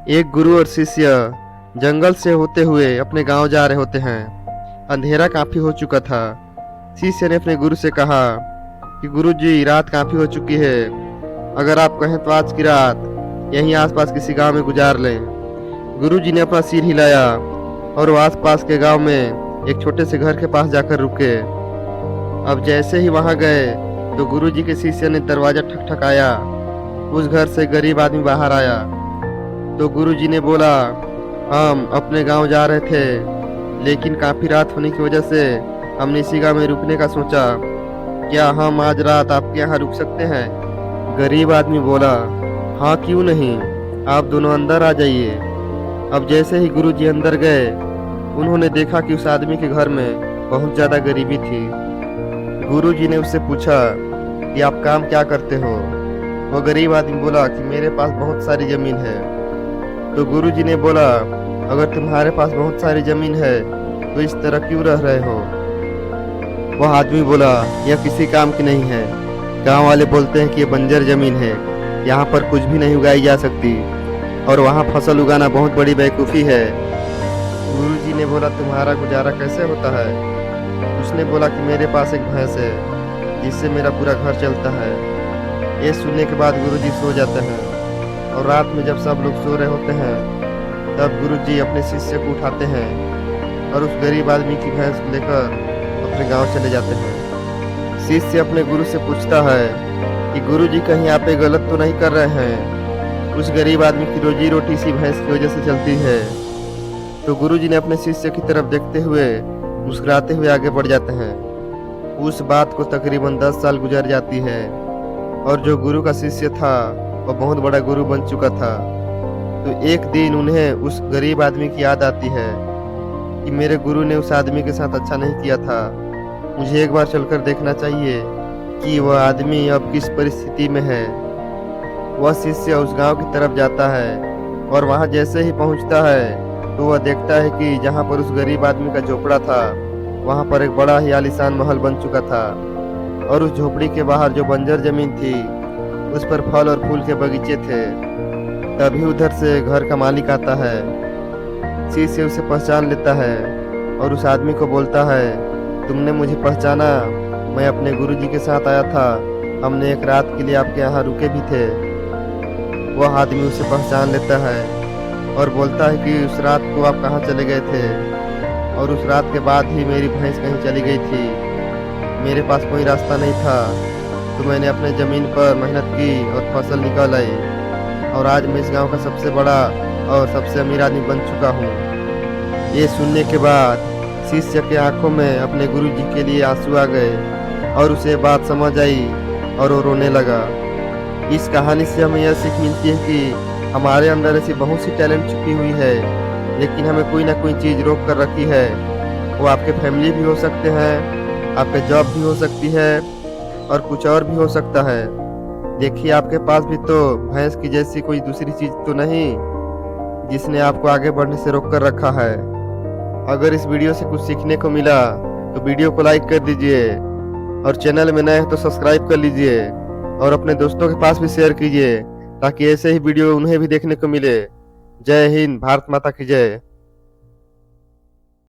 एक गुरु और शिष्य जंगल से होते हुए अपने गांव जा रहे होते हैं। अंधेरा काफी हो चुका था। शिष्य ने अपने गुरु से कहा कि गुरु जी, रात काफी हो चुकी है। अगर आप कहें तो आज की रात यहीं आसपास किसी गांव में गुजार लें। गुरु जी ने अपना सिर हिलाया और वो आसपास के गांव में एक छोटे से घर के पास जाकर रुके। अब जैसे ही वहां गए तो गुरु जी के शिष्य ने दरवाजा ठकठकाया। उस घर से गरीब आदमी बाहर आया तो गुरुजी ने बोला, हम अपने गांव जा रहे थे, लेकिन काफी रात होने की वजह से हमने इसी गांव में रुकने का सोचा। क्या हम आज रात आपके यहाँ रुक सकते हैं? गरीब आदमी बोला, हाँ क्यों नहीं, आप दोनों अंदर आ जाइए। अब जैसे ही गुरुजी अंदर गए, उन्होंने देखा कि उस आदमी के घर में बहुत ज्यादा गरीबी थी। गुरुजी ने उससे पूछा कि आप काम क्या करते हो? वो गरीब आदमी बोला कि मेरे पास बहुत सारी जमीन है। तो गुरुजी ने बोला, अगर तुम्हारे पास बहुत सारी जमीन है तो इस तरह क्यों रह रहे हो? वह आदमी बोला, यह किसी काम की नहीं है। गांव वाले बोलते हैं कि यह बंजर जमीन है, यहाँ पर कुछ भी नहीं उगाई जा सकती और वहाँ फसल उगाना बहुत बड़ी बेवकूफ़ी है। गुरुजी ने बोला, तुम्हारा गुजारा कैसे होता है? उसने बोला कि मेरे पास एक भैंस है जिससे मेरा पूरा घर चलता है। ये सुनने के बाद गुरुजी सो जाते हैं और रात में जब सब लोग सो रहे होते हैं तब गुरुजी अपने शिष्य को उठाते हैं और उस गरीब आदमी की भैंस को लेकर अपने गांव चले जाते हैं। शिष्य अपने गुरु से पूछता है कि गुरुजी, कहीं आप ये गलत तो नहीं कर रहे हैं? उस गरीब आदमी की रोजी रोटी इसी भैंस की वजह से चलती है। तो गुरुजी ने अपने शिष्य की तरफ देखते हुए मुस्कुराते हुए आगे बढ़ जाते हैं। उस बात को तकरीबन 10 साल गुजर जाती है और जो गुरु का शिष्य था वह बहुत बड़ा गुरु बन चुका था। तो एक दिन उन्हें उस गरीब आदमी की याद आती है कि मेरे गुरु ने उस आदमी के साथ अच्छा नहीं किया था, मुझे एक बार चलकर देखना चाहिए कि वह आदमी अब किस परिस्थिति में है। वह शिष्य उस गांव की तरफ जाता है और वहां जैसे ही पहुंचता है तो वह देखता है कि जहां पर उस गरीब आदमी का झोपड़ा था वहां पर एक बड़ा ही आलीशान महल बन चुका था और उस झोपड़ी के बाहर जो बंजर जमीन थी उस पर फल और फूल के बगीचे थे। तभी उधर से घर का मालिक आता है। शिष्य उसे पहचान लेता है और उस आदमी को बोलता है, तुमने मुझे पहचाना? मैं अपने गुरुजी के साथ आया था, हमने एक रात के लिए आपके यहाँ रुके भी थे। वह आदमी उसे पहचान लेता है और बोलता है कि उस रात को आप कहाँ चले गए थे? और उस रात के बाद ही मेरी भैंस कहीं चली गई थी, मेरे पास कोई रास्ता नहीं था, तो मैंने अपने ज़मीन पर मेहनत की और फसल निकाल आई और आज मैं इस गांव का सबसे बड़ा और सबसे अमीर आदमी बन चुका हूँ। ये सुनने के बाद शिष्य के आंखों में अपने गुरुजी के लिए आंसू आ गए और उसे बात समझ आई और वो रोने लगा। इस कहानी से हमें यह सीख मिलती है कि हमारे अंदर ऐसी बहुत सी टैलेंट छुपी हुई है, लेकिन हमें कोई ना कोई चीज़ रोक कर रखी है। वो आपके फैमिली भी हो सकते हैं, आपके जॉब भी हो सकती है और कुछ और भी हो सकता है। देखिए, आपके पास भी तो भैंस की जैसी कोई दूसरी चीज तो नहीं जिसने आपको आगे बढ़ने से रोक कर रखा है। अगर इस वीडियो से कुछ सीखने को मिला तो वीडियो को लाइक कर दीजिए और चैनल में नए हैं तो सब्सक्राइब कर लीजिए और अपने दोस्तों के पास भी शेयर कीजिए ताकि ऐसे ही वीडियो उन्हें भी देखने को मिले। जय हिंद, भारत माता की जय।